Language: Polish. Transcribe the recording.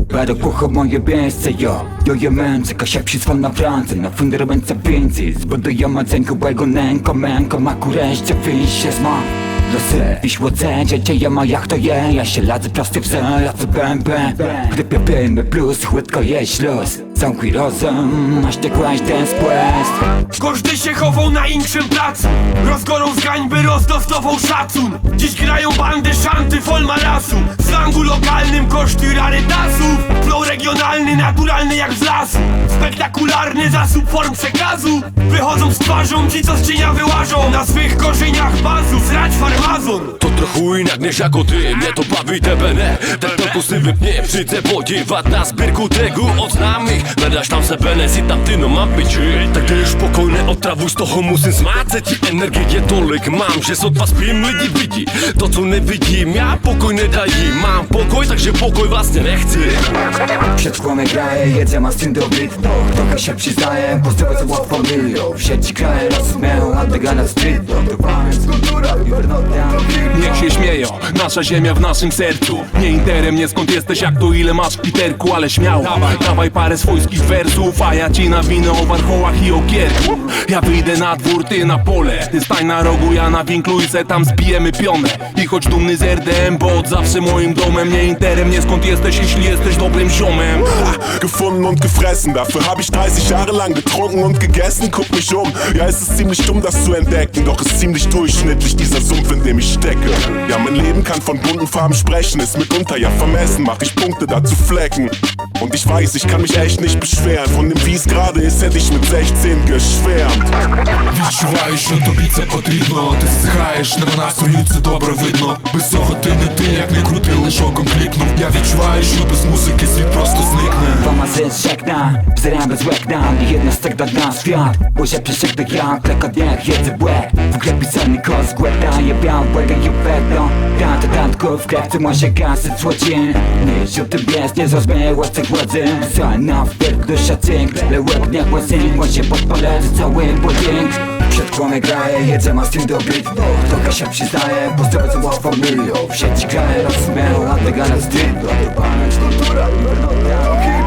Перепухав моє місце, yo є менце, кашепші свал на Франции. На фундамент пінці, збудує маценьку байгоненько, менко, макуреща, фіще зма. Лосе, вішло це, життя моя, хто є, я ще ладзę прости все, я це бем-бем. Gdy piepiemy plus, chłytko je śluz. Zamknij rozum, aż ty kłaść ten spłest. Każdy się chował na inkszym placu. Rozgorą z gańby rozdostował szacun. Dziś grają bandy, szanty, folma lasu. W slangu lokalnym koszty rarytasów. Flow regionalny, naturalny jak z lasu. Spektakularny zasób form przekazu. Wychodzą z twarzą ci, co z cienia wyłażą. Na swych korzeniach bazu, srać farmazon. To trochu inak než jako ty, mě to baví, tebe ne. Tak trochu si vypně, přijďte podívat na sbírku tegů od známých. Hledáš tam sebe, nesi tam ty, no mám piči. Tak jdeš pokoj, neotravuj, z toho musím zmácet ti energie tolik mám, že sotva spím, lidi vidí to, co nevidím, já pokoj nedají. Mám pokoj, takže pokoj vlastně nechci. Przed szkłem graje, jedzę ma syn dobry. Trochę się przyznaję, postawię co łatwo milią. W sieci kraje rozumieją, a tego na street. Dodawając kultura i wernota. Niech się śmieją, nasza ziemia w naszym sercu. Nie interem, nie skąd jesteś, jak to ile masz w Piterku. Ale śmiało, dawaj parę swojskich wersów, a ja ci nawinę o warchołach i o kierku. Ja wyjdę na dwór, ty na pole. Ty stań na rogu, ja na winklu i se tam zbijemy pionę. I chodź dumny z RDM, bo od zawsze moim domem. Nie interem, nie skąd jesteś, jeśli jesteś dobrym ziomem. Gefunden und gefressen, dafür hab ich 30 Jahre lang getrunken und gegessen. Guck mich ja es ist ziemlich dumm das zu entdecken. Doch ist ziemlich durchschnittlich dieser Sumpf, in dem ich stecke. Ja, mein Leben kann von bunten Farben sprechen, ist mitunter ja vermessen, mach ich Punkte dazu Flecken. Und ich weiß, ich kann mich echt nicht beschweren. Von dem wie es gerade ist, hätte ich mit 16 geschwärmt. Відчуваєш, що тобі це потрібно. Ти зсихаєш, на настрою це добре видно. Без цього ти не ти, як не крути, лиш оком клікнув. Я відчуваю, що без музики світ просто зникне. Pomazę żegna, wzramy z łekna. Nie jednostek do nas świat. Łyżę przeszedł jak lekko dniech, jedzę błę. W grę pisany kos, głębna je biał, błęga je pewno. Tanko w krewce może gasy złocin. Nie żółty bies, nie zrozumiała z tych władzy. Zalna w pierw, gdy szacynk. Lełek nie głosyn, może podpalę cały budynek. Przed kłamie graje, jedzę ma syn dobry. Trochę się przyznaję, postawię co łatwo milią. W sieci kraje rozumieją, a tego na street. Kultura i wernota.